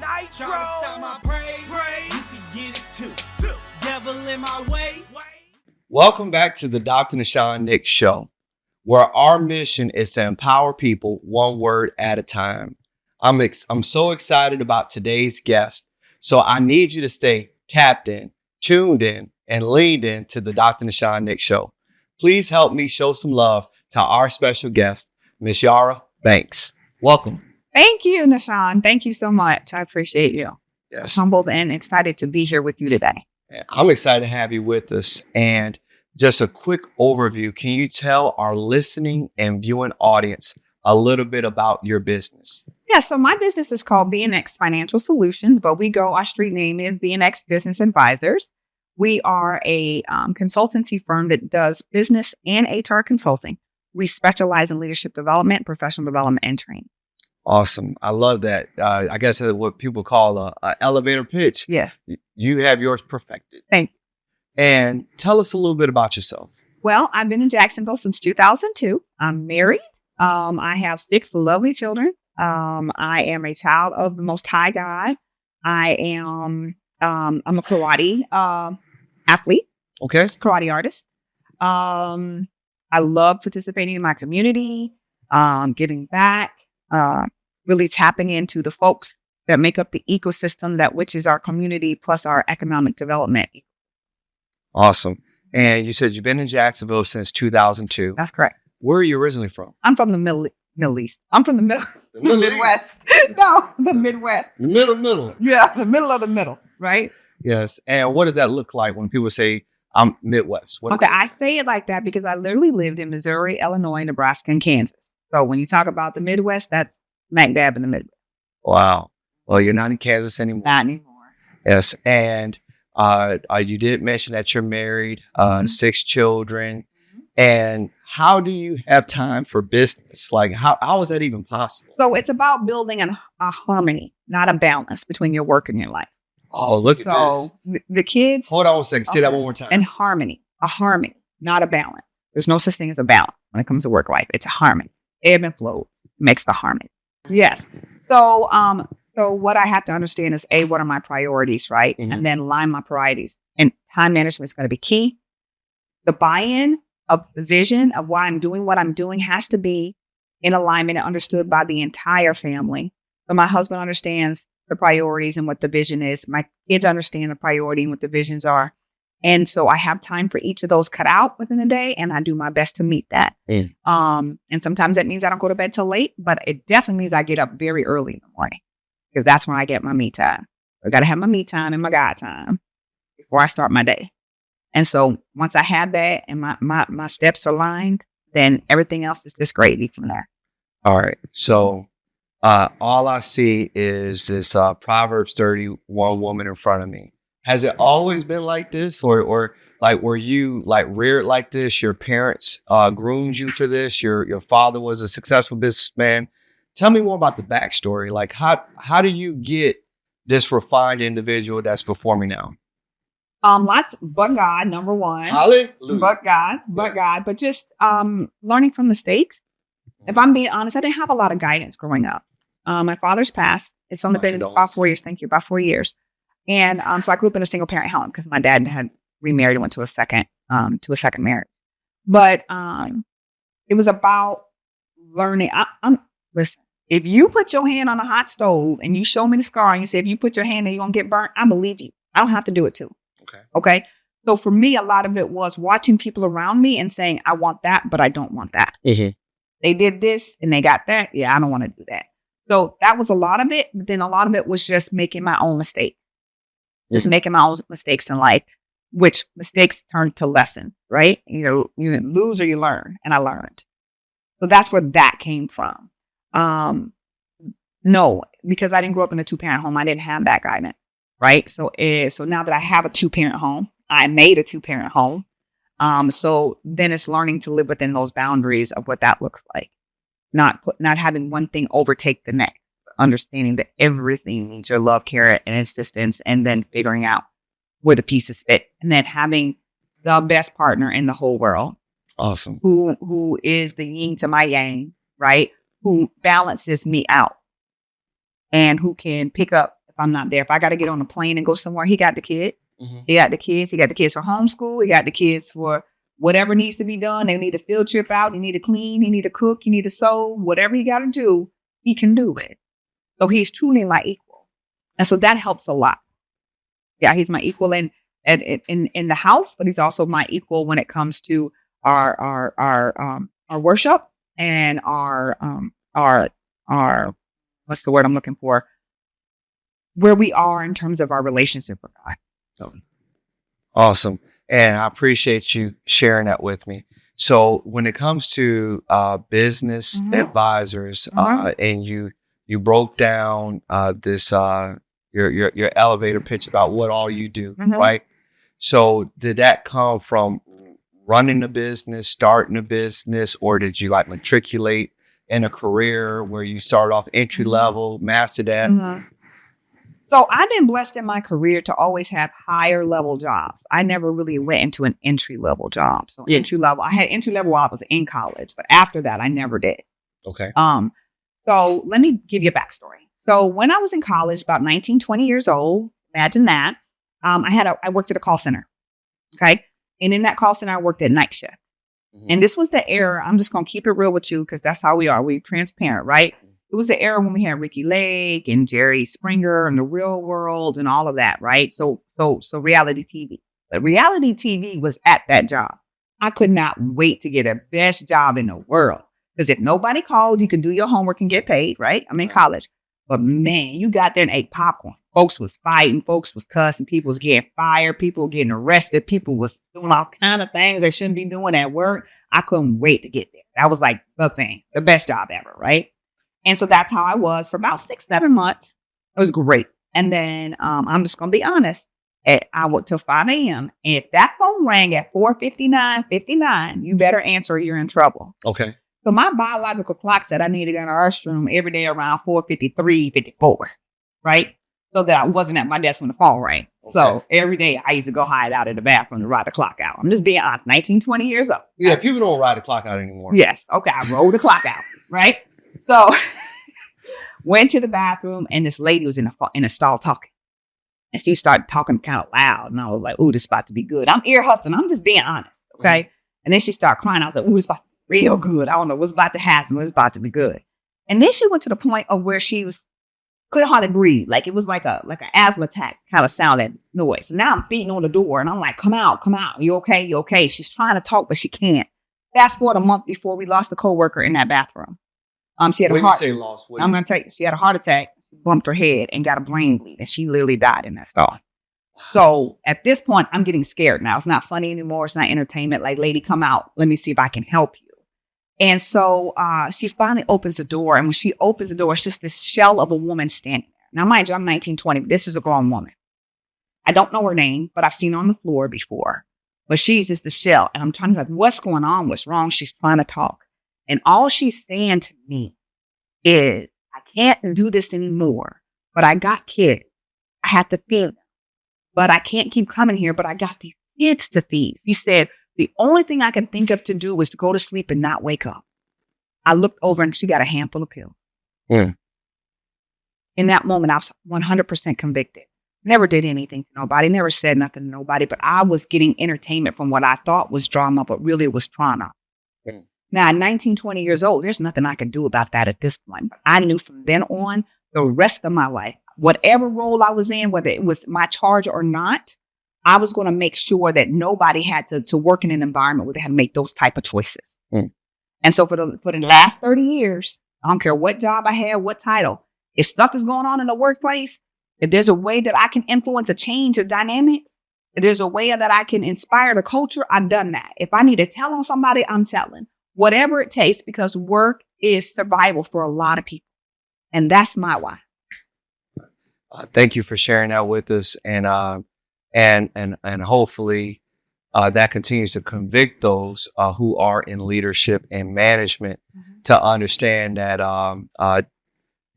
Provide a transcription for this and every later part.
Nitro. Try to stop my praise. You can get it too. Devil in my way. Welcome back to the Dr. Nahshon Nicks Show, where our mission is to empower people one word at a time. I'm so excited about today's guest, so I need you to stay tapped in, tuned in, and leaned in to the Dr. Nahshon Nicks Show. Please help me show some love to our special guest, Miss Yara Banks. Welcome. Thank you, Nahshon. Thank you so much. I appreciate you. Yes. Humbled and excited to be here with you today. I'm excited to have you with us. And just a quick overview. Can you tell our listening and viewing audience a little bit about your business? Yeah, so my business is called BNX Financial Solutions, but our street name is BNX Business Advisors. We are a consultancy firm that does business and HR consulting. We specialize in leadership development, professional development, and training. Awesome. I love that. I guess that's what people call a elevator pitch. Yeah. You have yours perfected. Thank you. And tell us a little bit about yourself. Well, I've been in Jacksonville since 2002. I'm married. I have 6 lovely children. I am a child of the Most High God. I'm a karate athlete. Okay. Karate artist. I love participating in my community, giving back, really tapping into the folks that make up the ecosystem which is our community plus our economic development. Awesome. And you said you've been in Jacksonville since 2002. That's correct. Where are you originally from? I'm from the Middle East. I'm from the Midwest. No, the Midwest. The middle. Yeah, the middle of the middle, right? Yes. And what does that look like when people say I'm Midwest? Okay, I say it like that because I literally lived in Missouri, Illinois, Nebraska, and Kansas. So when you talk about the Midwest, that's smack dab in the Midwest. Wow. Well, you're not in Kansas anymore. Not anymore. Yes. And you did mention that you're married, 6 children. Mm-hmm. And how do you have time for business? Like, how is that even possible? So it's about building a harmony, not a balance between your work and your life. Oh, look at this. So the kids. Hold on a second. Say that one more time. And harmony, a harmony, not a balance. There's no such thing as a balance when it comes to work life. It's a harmony. Ebb and flow makes the harmony. Yes. So what I have to understand is what are my priorities, right? Mm-hmm. And then line my priorities. And time management is going to be key. The buy-in of the vision of why I'm doing what I'm doing has to be in alignment and understood by the entire family. So my husband understands the priorities and what the vision is. My kids understand the priority and what the visions are. And so I have time for each of those cut out within the day, and I do my best to meet that. And sometimes that means I don't go to bed till late, but it definitely means I get up very early in the morning because that's when I get my me time. I got to have my me time and my God time before I start my day. And so once I have that and my steps are lined, then everything else is just gravy from there. All right. So all I see is this Proverbs 31 woman in front of me. Has it always been like this, or like were you like reared like this? Your parents groomed you for this. Your father was a successful businessman. Tell me more about the backstory. Like how do you get this refined individual that's performing now? Lots, but God, number one. Hallelujah. But God, but just learning from mistakes. If I'm being honest, I didn't have a lot of guidance growing up. My father's passed. It's only been about 4 years. Thank you. About 4 years. And so I grew up in a single parent home because my dad had remarried and went to a second marriage. But it was about learning. Listen, if you put your hand on a hot stove and you show me the scar and you say, if you put your hand there, you're going to get burnt, I believe you. I don't have to do it too. Okay. So for me, a lot of it was watching people around me and saying, I want that, but I don't want that. Mm-hmm. They did this and they got that. Yeah, I don't want to do that. So that was a lot of it. But then a lot of it was just making my own mistakes. Just making my own mistakes in life, which mistakes turn to lessons, right? You lose or you learn. And I learned. So that's where that came from. No, because I didn't grow up in a 2-parent home. I didn't have that guidance, right? So now that I have a 2-parent home, I made a 2-parent home. So then it's learning to live within those boundaries of what that looks like. Not having one thing overtake the next. Understanding that everything needs your love, care, and assistance, and then figuring out where the pieces fit, and then having the best partner in the whole world. Awesome. Who is the yin to my yang, right? Who balances me out, and who can pick up if I'm not there. If I got to get on a plane and go somewhere, he got the kid. Mhm. He got the kids. He got the kids for homeschool. He got the kids for whatever needs to be done. They need a field trip out. He need to clean. He need to cook. He need to sew. Whatever he got to do, he can do it. So he's truly my equal. And so that helps a lot. Yeah, he's my equal in the house, but he's also my equal when it comes to our worship and our what's the word I'm looking for? Where we are in terms of our relationship with God. So Awesome. And I appreciate you sharing that with me. So when it comes to business advisors, and you broke down this your elevator pitch about what all you do, right? So did that come from running a business, starting a business, or did you like matriculate in a career where you started off entry level, mastered that? So I've been blessed in my career to always have higher level jobs. I never really went into an entry level job. So entry level, I had entry level while I was in college, but after that, I never did. Okay. So let me give you a backstory. So when I was in college, about 19, 20 years old, imagine that, I worked at a call center. Okay. And in that call center, I worked at night shift. And this was the era, I'm just going to keep it real with you because that's how we are. We're transparent, right? It was the era when we had Ricky Lake and Jerry Springer and The Real World and all of that, right? So reality TV. But reality TV was at that job. I could not wait to get a best job in the world. Because if nobody called, you could do your homework and get paid, right? I'm in college. But man, you got there and ate popcorn. Folks was fighting. Folks was cussing. People was getting fired. People were getting arrested. People was doing all kind of things they shouldn't be doing at work. I couldn't wait to get there. That was like the thing, the best job ever, right? And so that's how I was for about 6-7 months. It was great. And then I'm just going to be honest. I worked till 5 a.m. And if that phone rang at 4:59, you better answer or you're in trouble. Okay. So my biological clock said I needed to go in the restroom every day around 4:53, 54, right? So that I wasn't at my desk when the phone rang. Okay. So every day I used to go hide out in the bathroom to ride the clock out. I'm just being honest, 19, 20 years old. Yeah, people don't ride the clock out anymore. Yes. Okay, I rolled the clock out, right? So went to the bathroom and this lady was in a stall talking. And she started talking kind of loud. And I was like, ooh, this is about to be good. I'm ear hustling. I'm just being honest. Okay. And then she started crying. I was like, ooh, it's about to be real good. I don't know what's about to happen. It's about to be good. And then she went to the point of where she couldn't hardly breathe. Like it was like an asthma attack kind of sound, that noise. So now I'm beating on the door and I'm like, come out. You okay? You okay? She's trying to talk, but she can't. Fast forward a month before we lost a coworker in that bathroom. She had a heart. When you say lost, I'm going to tell you, she had a heart attack, she bumped her head and got a brain bleed, and she literally died in that stall. So at this point, I'm getting scared now. It's not funny anymore. It's not entertainment. Like, lady, come out. Let me see if I can help you. And so she finally opens the door. And when she opens the door, it's just this shell of a woman standing there. Now, mind you, I'm 19, 20. This is a grown woman. I don't know her name, but I've seen her on the floor before. But she's just the shell. And I'm trying to like, what's going on? What's wrong? She's trying to talk. And all she's saying to me is, I can't do this anymore, but I got kids. I have to feed them. But I can't keep coming here, but I got these kids to feed. She said, the only thing I can think of to do is to go to sleep and not wake up. I looked over and she got a handful of pills. In that moment, I was 100% convicted. Never did anything to nobody, never said nothing to nobody, but I was getting entertainment from what I thought was drama, but really it was trauma. Now, at 19, 20 years old, there's nothing I could do about that at this point. But I knew from then on, the rest of my life, whatever role I was in, whether it was my charge or not, I was going to make sure that nobody had to work in an environment where they had to make those type of choices. And so for the last 30 years, I don't care what job I had, what title, if stuff is going on in the workplace, if there's a way that I can influence a change of dynamics, if there's a way that I can inspire the culture, I've done that. If I need to tell on somebody, I'm telling. Whatever it takes, because work is survival for a lot of people. And that's my why. Thank you for sharing that with us. And hopefully that continues to convict those who are in leadership and management to understand that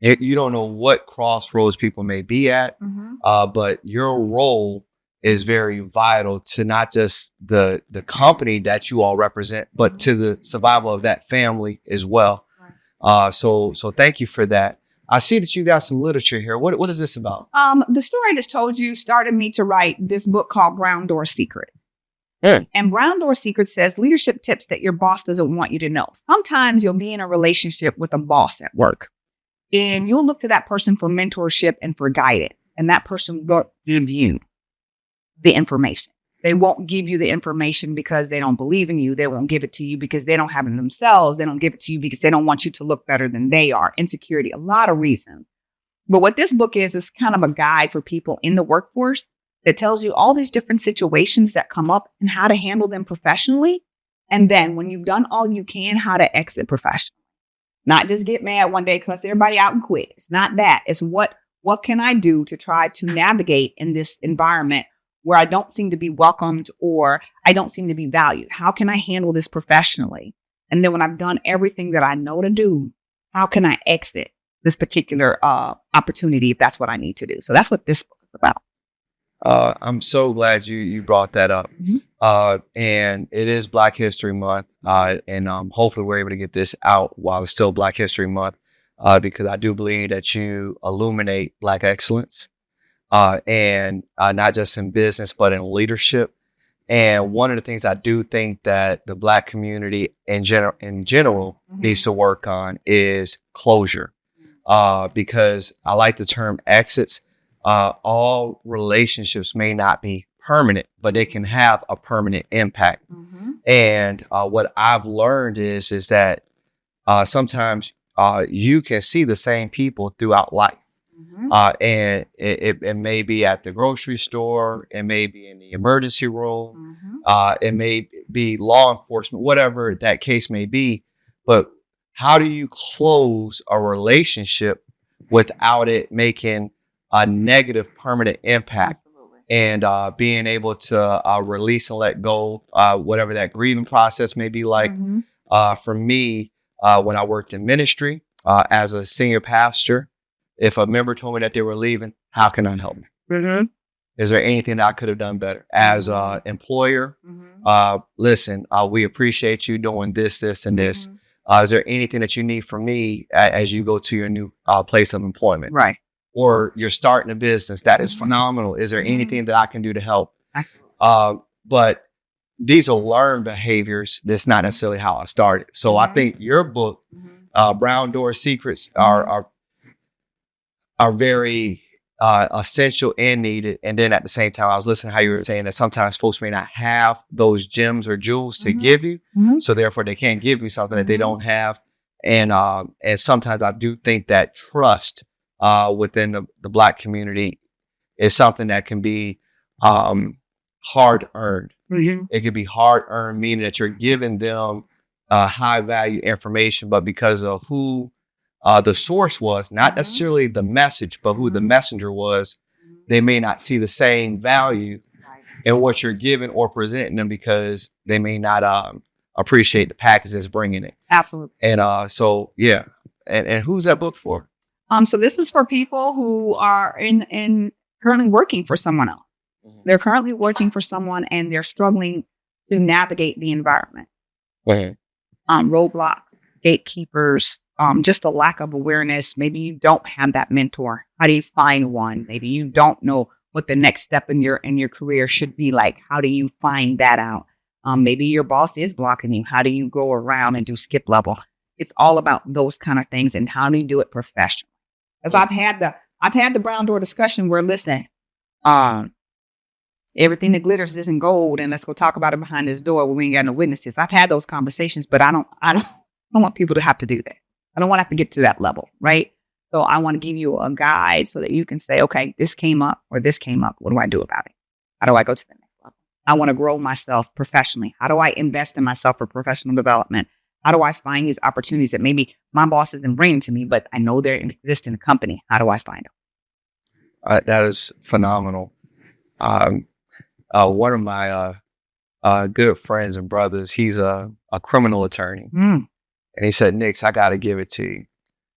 you don't know what crossroads people may be at, but your role is very vital to not just the company that you all represent, but to the survival of that family as well. So thank you for that. I see that you got some literature here. What is this about? The story I just told you started me to write this book called Brown Door Secret. And Brown Door Secret says leadership tips that your boss doesn't want you to know. Sometimes you'll be in a relationship with a boss at work and you'll look to that person for mentorship and for guidance. And that person won't give you the information. They won't give you the information because they don't believe in you. They won't give it to you because they don't have it themselves. They don't give it to you because they don't want you to look better than they are. Insecurity, a lot of reasons. But what this book is kind of a guide for people in the workforce that tells you all these different situations that come up and how to handle them professionally. And then when you've done all you can, how to exit professionally. Not just get mad one day, cuss everybody out and quit. It's not that. It's what can I do to try to navigate in this environment where I don't seem to be welcomed or I don't seem to be valued? How can I handle this professionally? And then when I've done everything that I know to do, how can I exit this particular opportunity if that's what I need to do? So that's what this book is about. I'm so glad you brought that up. And it is Black History Month. And hopefully we're able to get this out while it's still Black History Month, because I do believe that you illuminate Black excellence, and not just in business, but in leadership. And one of the things I do think that the Black community in general needs to work on is closure, because I like the term exits. All relationships may not be permanent, but they can have a permanent impact. And what I've learned is that sometimes you can see the same people throughout life. And it may be at the grocery store, it may be in the emergency room, it may be law enforcement, whatever that case may be. But how do you close a relationship without it making a negative permanent impact? And being able to release and let go, whatever that grieving process may be like. For me, when I worked in ministry as a senior pastor, if a member told me that they were leaving, how can I help them? Is there anything that I could have done better? As an employer, listen, we appreciate you doing this, and this. Is there anything that you need from me as you go to your new place of employment? Right. Or you're starting a business. That is phenomenal. Is there anything that I can do to help? But these are learned behaviors. That's not necessarily how I started. So I think your book, Brown Door Secrets, are very essential and needed. And then at the same time, I was listening to how you were saying that sometimes folks may not have those gems or jewels to give you. So therefore, they can't give you something that they don't have. And sometimes I do think that trust within the Black community is something that can be hard earned. It can be hard earned, meaning that you're giving them high value information, but because of who the source was, not necessarily the message, but who the messenger was, they may not see the same value in what you're giving or presenting them because they may not appreciate the package that's bringing it. Absolutely. And so, yeah. And who's that book for? So this is for people who are in currently working for someone else. They're currently working for someone and they're struggling to navigate the environment. Roadblocks, gatekeepers, just a lack of awareness. Maybe you don't have that mentor. How do you find one? Maybe you don't know what the next step in your career should be like. How do you find that out? Maybe your boss is blocking you. How do you go around and do skip level? It's all about those kind of things and how do you do it professionally? Because I've had the Brown Door discussion where, listen, everything that glitters isn't gold, and let's go talk about it behind this door where we ain't got no witnesses. I've had those conversations, but I don't want people to have to do that. I don't want to have to get to that level, right? So I want to give you a guide so that you can say, okay, this came up or this came up. What do I do about it? How do I go to the next level? I want to grow myself professionally. How do I invest in myself for professional development? How do I find these opportunities that maybe my boss isn't bringing to me, but I know they exist in the company? How do I find them? That is phenomenal. One of my good friends and brothers, he's a criminal attorney. And he said, Nicks, I got to give it to you.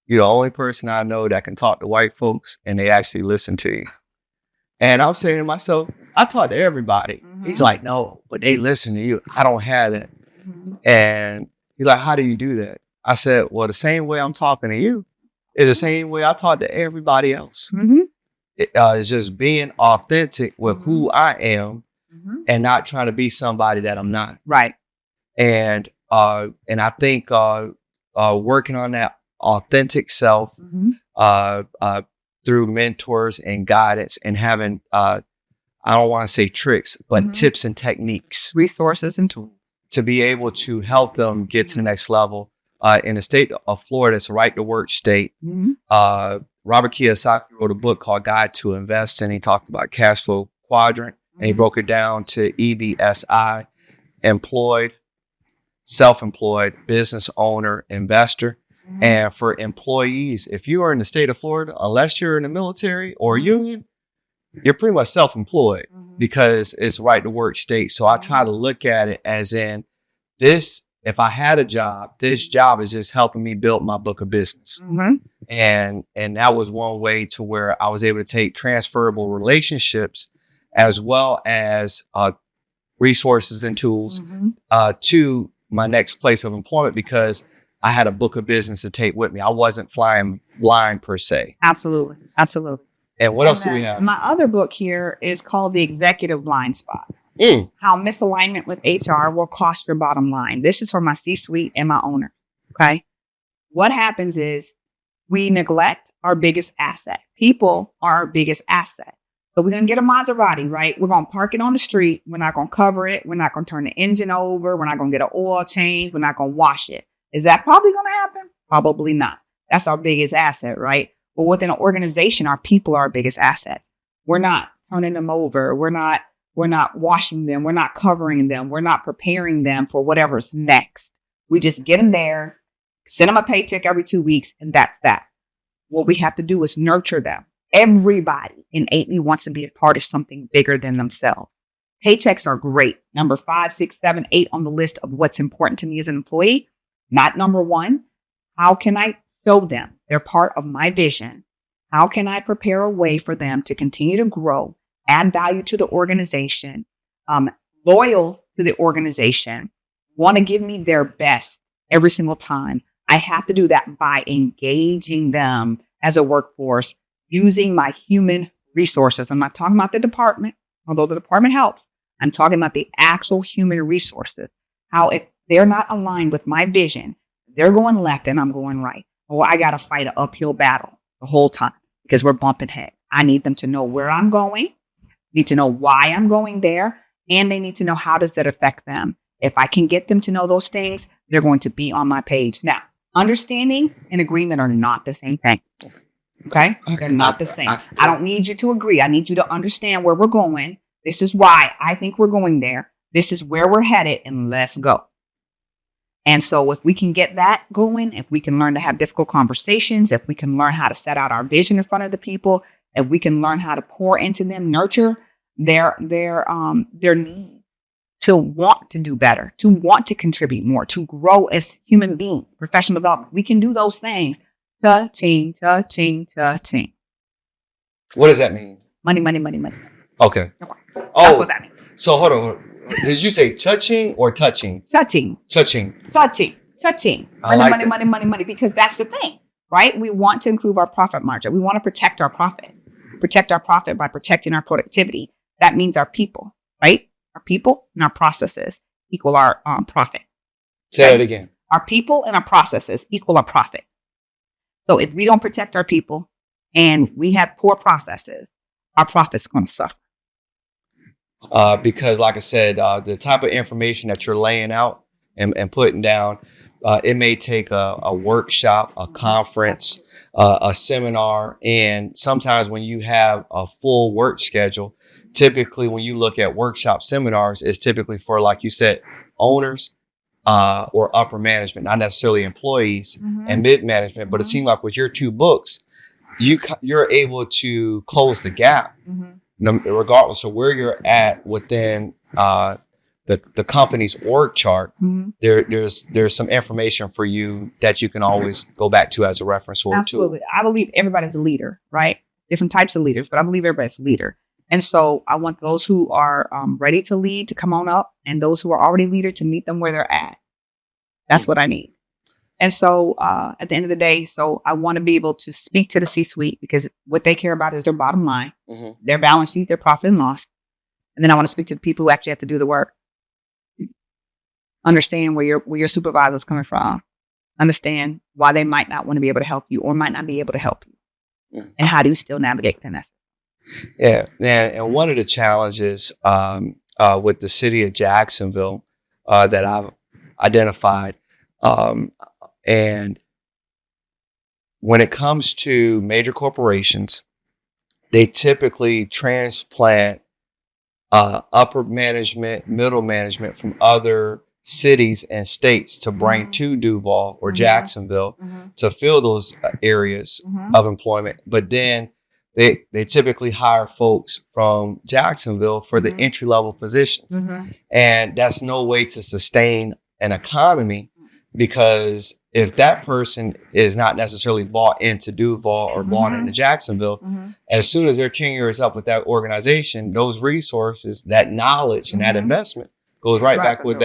You're the only person I know that can talk to white folks and they actually listen to you. And I'm saying to myself, I talk to everybody. He's like, no, but they listen to you. I don't have that. And he's like, how do you do that? I said, well, the same way I'm talking to you, It's the same way I talk to everybody else. Mm-hmm. It's just being authentic with who I am and not trying to be somebody that I'm not. Right. And I think working on that authentic self through mentors and guidance and having I don't want to say tricks, but tips and techniques, resources and tools to be able to help them get to the next level. In the state of Florida, it's a right to work state. Robert Kiyosaki wrote a book called Guide to Invest, and he talked about cash flow quadrant, and he broke it down to EBSI: employed, self-employed, business owner, investor. And for employees, if you are in the state of Florida, unless you're in the military or union, you're pretty much self-employed because it's right to work state. So I try to look at it as in this. If I had a job, this job is just helping me build my book of business. And that was one way to where I was able to take transferable relationships as well as resources and tools to my next place of employment, because I had a book of business to take with me. I wasn't flying blind per se. Absolutely. Absolutely. And what else do we have? My other book here is called The Executive Blind Spot. How misalignment with HR will cost your bottom line. This is for my C-suite and my owner. Okay. What happens is we neglect our biggest asset. People are our biggest asset. So we're going to get a Maserati, right? We're going to park it on the street. We're not going to cover it. We're not going to turn the engine over. We're not going to get an oil change. We're not going to wash it. Is that probably going to happen? Probably not. That's our biggest asset, right? But within an organization, our people are our biggest asset. We're not turning them over. We're not washing them. We're not covering them. We're not preparing them for whatever's next. We just get them there, send them a paycheck every 2 weeks, and that's that. What we have to do is nurture them. Everybody innately wants to be a part of something bigger than themselves. Paychecks are great. Number 5, 6, 7, 8 on the list of what's important to me as an employee. Not number 1. How can I show them they're part of my vision? How can I prepare a way for them to continue to grow, add value to the organization, loyal to the organization, want to give me their best every single time? I have to do that by engaging them as a workforce, using my human resources. I'm not talking about the department, although the department helps. I'm talking about the actual human resources. How if they're not aligned with my vision, they're going left and I'm going right. Or I got to fight an uphill battle the whole time because we're bumping heads. I need them to know where I'm going, need to know why I'm going there, and they need to know how does that affect them. If I can get them to know those things, they're going to be on my page. Now, understanding and agreement are not the same thing. Okay? They're not the same. I don't need you to agree. I need you to understand where we're going. This is why I think we're going there. This is where we're headed, and let's go. And so if we can get that going, if we can learn to have difficult conversations, if we can learn how to set out our vision in front of the people, if we can learn how to pour into them, nurture their need to want to do better, to want to contribute more, to grow as human beings, professional development. We can do those things. Cha-ching, cha-ching, cha-ching. What does that mean? Money, money, money, money. Okay. That's what that means. So hold on. Did you say touching or touching? Touching. Touching. Touching. Touching. I Money, like money, that. money, money, money. Because that's the thing, right? We want to improve our profit margin. We want to protect our profit. Protect our profit by protecting our productivity. That means our people, right? Our people and our processes equal our profit. Say that again. Our people and our processes equal our profit. So if we don't protect our people and we have poor processes, our profit's going to suffer. Because like I said, the type of information that you're laying out and putting down, it may take a workshop, a conference, a seminar. And sometimes when you have a full work schedule, typically when you look at workshop seminars, it's typically for, like you said, owners or upper management, not necessarily employees and mid-management. But it seemed like with your 2 books, you're able to close the gap. Regardless of where you're at within the company's org chart, there's some information for you that you can always go back to as a reference or Absolutely. tool. I believe everybody's a leader, right? Different types of leaders, but I believe everybody's a leader. And so I want those who are ready to lead to come on up, and those who are already leader to meet them where they're at. That's what I need. And so at the end of the day, so I want to be able to speak to the C-suite because what they care about is their bottom line, their balance sheet, their profit and loss. And then I want to speak to the people who actually have to do the work. Understand where your supervisor is coming from. Understand why they might not want to be able to help you or might not be able to help you. And how do you still navigate the nest? Yeah. And one of the challenges with the city of Jacksonville that I've identified, and when it comes to major corporations, they typically transplant upper management, middle management from other cities and states to bring to Duval or Jacksonville to fill those areas of employment. But then they typically hire folks from Jacksonville for the entry-level positions. And that's no way to sustain an economy, because if that person is not necessarily bought into Duval or bought into Jacksonville, as soon as their tenure is up with that organization, those resources, that knowledge and that investment goes right back with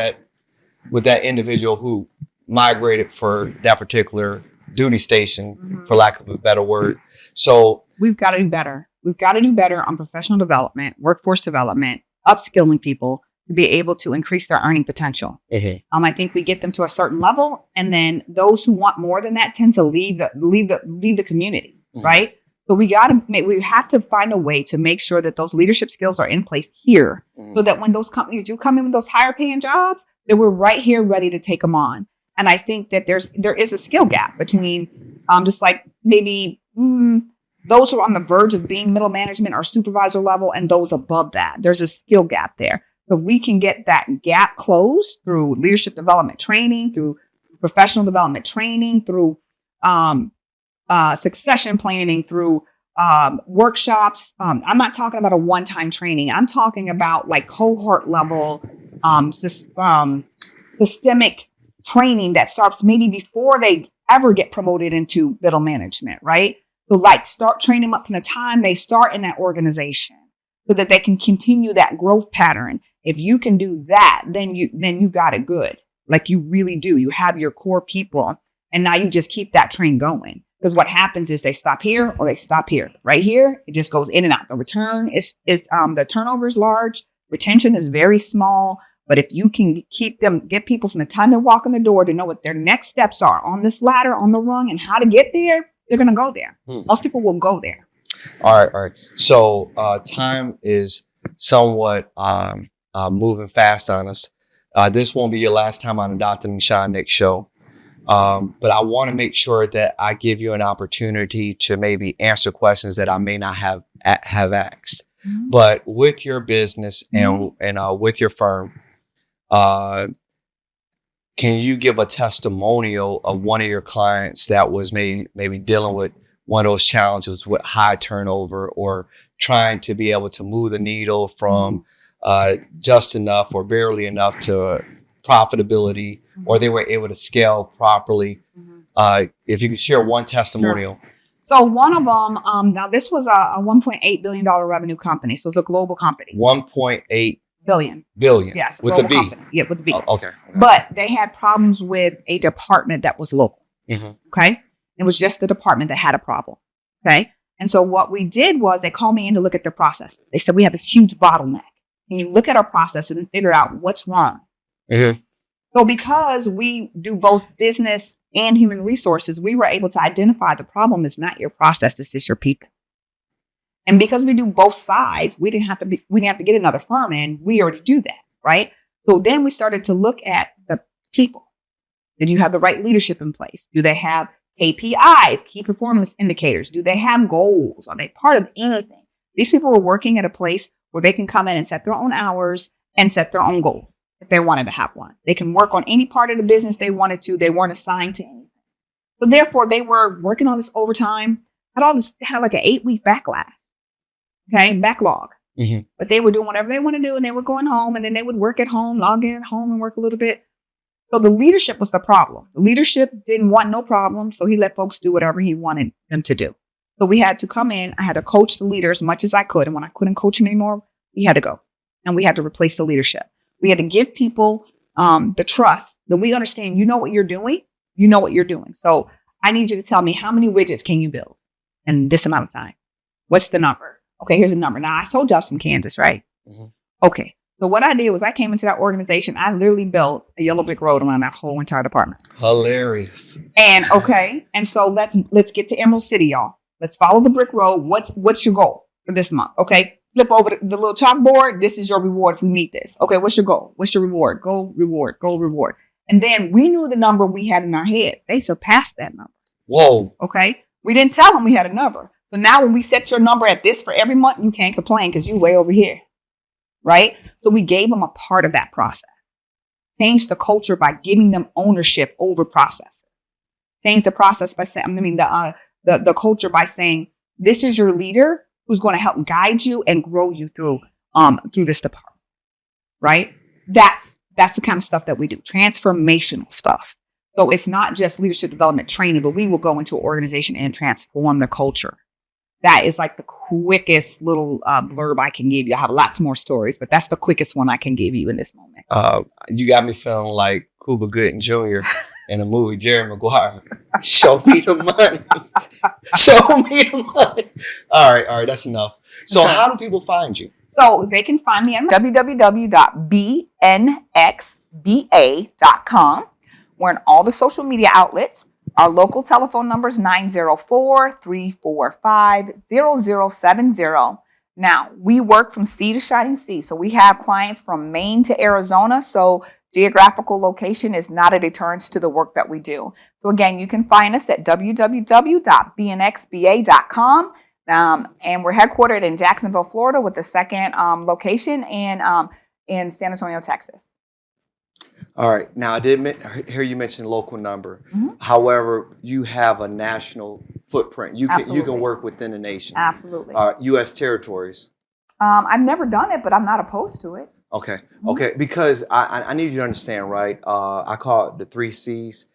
that individual who migrated for that particular duty station, for lack of a better word. So we've got to do better. We've got to do better on professional development, workforce development, upskilling people to be able to increase their earning potential. I think we get them to a certain level, and then those who want more than that tend to leave the community, right? So we have to find a way to make sure that those leadership skills are in place here, so that when those companies do come in with those higher paying jobs, that we're right here ready to take them on. And I think that there is a skill gap between just like maybe those who are on the verge of being middle management or supervisor level and those above that. There's a skill gap there. So if we can get that gap closed through leadership development training, through professional development training, through succession planning, through workshops. I'm not talking about a one-time training. I'm talking about like cohort level systemic training that starts maybe before they ever get promoted into middle management, right? So like start training them up from the time they start in that organization so that they can continue that growth pattern. If you can do that, then you got it good. Like you really do. You have your core people, and now you just keep that train going. Because what happens is they stop here or they stop here. Right here, it just goes in and out. The return is the turnover is large. Retention is very small. But if you can get people from the time they walk in the door to know what their next steps are on this ladder, on the rung, and how to get there, they're going to go there. Most people will go there. All right. So time is somewhat moving fast on us. This won't be your last time on the Dr. Nahshon Nicks Show. But I want to make sure that I give you an opportunity to maybe answer questions that I may not have asked. But with your business and with your firm, can you give a testimonial of one of your clients that was maybe dealing with one of those challenges with high turnover, or trying to be able to move the needle from just enough or barely enough to profitability, or they were able to scale properly? If you could share one testimonial. Sure. So one of them, now this was a $1.8 billion revenue company. So it's a global company. 1.8 billion. Yes. With a B. Company. Yeah, with a B. Oh, okay. But they had problems with a department that was local. Okay. It was just the department that had a problem. Okay. And so what we did was they called me in to look at their processes. They said, we have this huge bottleneck. Can you look at our processes and figure out what's wrong? So because we do both business and human resources, we were able to identify the problem is not your process, this is your people. And because we do both sides, we didn't have to get another firm in. We already do that, right? So then we started to look at the people. Did you have the right leadership in place? Do they have KPIs, key performance indicators? Do they have goals? Are they part of anything? These people were working at a place where they can come in and set their own hours and set their own goals if they wanted to have one. They can work on any part of the business they wanted to. They weren't assigned to anything. So therefore, they were working on this overtime, had like an 8-week backlog. But they were doing whatever they want to do, and they were going home, and then they would work at home, log in at home and work a little bit. So the leadership was the problem. The leadership didn't want no problem, so he let folks do whatever he wanted them to do. So we had to come in. I had to coach the leader as much as I could. And when I couldn't coach him anymore, he had to go. And we had to replace the leadership. We had to give people the trust that we understand, you know what you're doing. You know what you're doing. So I need you to tell me, how many widgets can you build in this amount of time? What's the number? Okay, here's a number. Now, I told y'all from Kansas, right? Mm-hmm. Okay. So what I did was I came into that organization. I literally built a yellow brick road around that whole entire department. Hilarious. And so let's get to Emerald City, y'all. Let's follow the brick road. What's your goal for this month? Okay. Flip over the little chalkboard. This is your reward if we meet this. Okay, what's your goal? What's your reward? Goal, reward. And then we knew the number we had in our head. They surpassed that number. Whoa. Okay. We didn't tell them we had a number. So now when we set your number at this for every month, you can't complain because you're way over here. Right? So we gave them a part of that process. Change the culture by giving them ownership over processes. Change the process by saying, the culture by saying, this is your leader who's going to help guide you and grow you through this department. Right? That's the kind of stuff that we do. Transformational stuff. So it's not just leadership development training, but we will go into an organization and transform the culture. That is like the quickest little blurb I can give you. I have lots more stories, but that's the quickest one I can give you in this moment. You got me feeling like Cuba Gooding Jr. in a movie, Jerry Maguire. Show me the money. Show me the money. All right, that's enough. So Okay. How do people find you? So they can find me at www.bnxba.com. We're in all the social media outlets. Our local telephone number is 904-345-0070. Now, we work from sea to shining sea. So we have clients from Maine to Arizona. So geographical location is not a deterrent to the work that we do. So again, you can find us at www.bnxba.com. And we're headquartered in Jacksonville, Florida, with the second location in San Antonio, Texas. All right. Now, I did hear you mention local number. Mm-hmm. However, you have a national footprint. You can Absolutely. work within the nation. Absolutely. U.S. territories. I've never done it, but I'm not opposed to it. Okay. Okay. Because I need you to understand, right? I call it the 3 C's: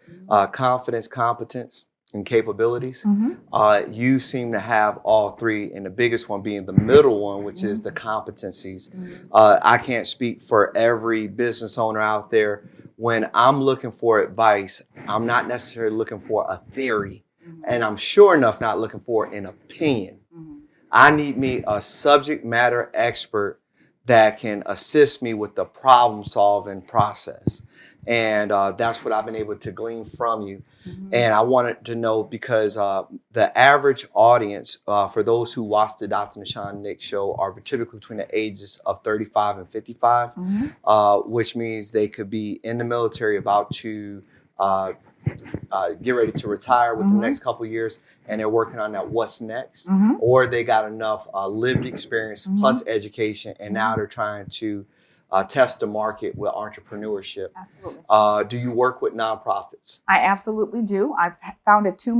confidence, competence, and capabilities. Mm-hmm. You seem to have all 3, and the biggest one being the middle one, which is the competencies. Mm-hmm. I can't speak for every business owner out there. When I'm looking for advice, I'm not necessarily looking for a theory, and I'm sure enough not looking for an opinion. Mm-hmm. I need me a subject matter expert that can assist me with the problem solving process. And that's what I've been able to glean from you. Mm-hmm. And I wanted to know, because the average audience for those who watch the Dr. Nahshon Nicks Show are typically between the ages of 35 and 55, which means they could be in the military, about to get ready to retire within the next couple of years, and they're working on that what's next, or they got enough lived experience plus education, and now they're trying to test the market with entrepreneurship. Absolutely. Do you work with nonprofits? I absolutely do. I've founded 2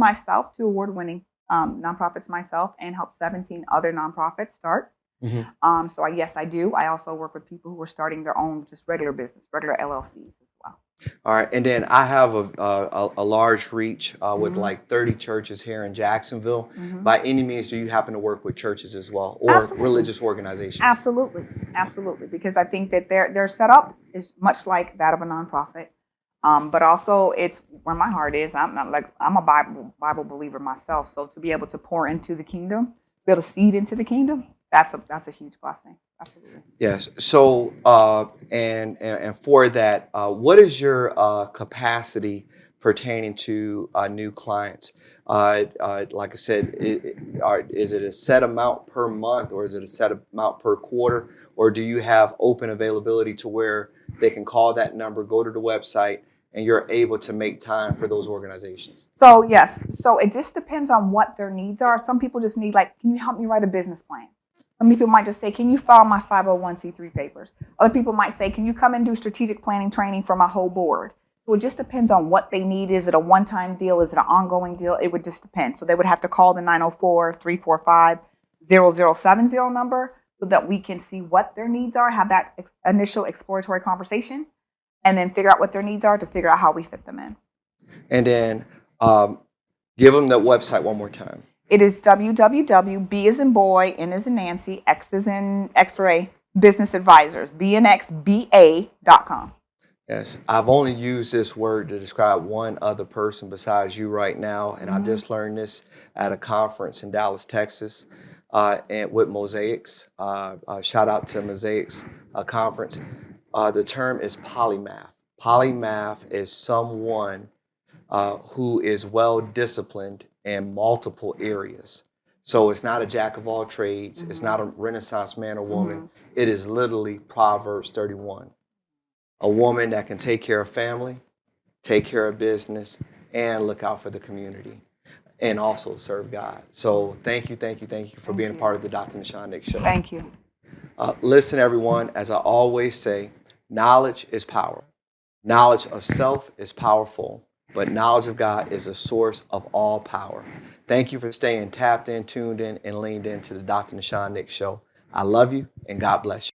award-winning nonprofits myself, and helped 17 other nonprofits start. Mm-hmm. So yes, I do. I also work with people who are starting their own just regular business, regular LLCs as well. All right, and then I have a large reach with like 30 churches here in Jacksonville. By any means, do you happen to work with churches as well, or Absolutely. religious organizations? Absolutely, because I think that their setup is much like that of a nonprofit, but also it's where my heart is. I'm a Bible believer myself, so to be able to pour into the kingdom, be able to seed into the kingdom, that's a huge blessing. Absolutely. Yes. So, and for that, what is your capacity pertaining to new clients? Like I said, is it a set amount per month, or is it a set amount per quarter, or do you have open availability to where they can call that number, go to the website, and you're able to make time for those organizations? So yes. So it just depends on what their needs are. Some people just need, like, can you help me write a business plan? Some people might just say, can you file my 501c3 papers? Other people might say, can you come and do strategic planning training for my whole board? So it just depends on what they need. Is it a one-time deal? Is it an ongoing deal? It would just depend. So they would have to call the 904-345-0070 number so that we can see what their needs are, have that initial exploratory conversation, and then figure out what their needs are to figure out how we fit them in. And then give them the website one more time. It is www.B as in boy, N as in Nancy, X as in X-ray, business advisors, bnxba.com. Yes, I've only used this word to describe one other person besides you right now, and I just learned this at a conference in Dallas, Texas, and with Mosaics. Shout out to Mosaics conference. The term is polymath. Polymath is someone who is well disciplined in multiple areas. So it's not a jack of all trades. It's not a Renaissance man or woman. It is literally Proverbs 31. A woman that can take care of family, take care of business, and look out for the community, and also serve God. So thank you for being a part of the Dr. Nahshon Nicks Show. Thank you. Listen, everyone, as I always say, knowledge is power. Knowledge of self is powerful, but knowledge of God is the source of all power. Thank you for staying tapped in, tuned in, and leaned into the Dr. Nahshon Nicks Show. I love you, and God bless you.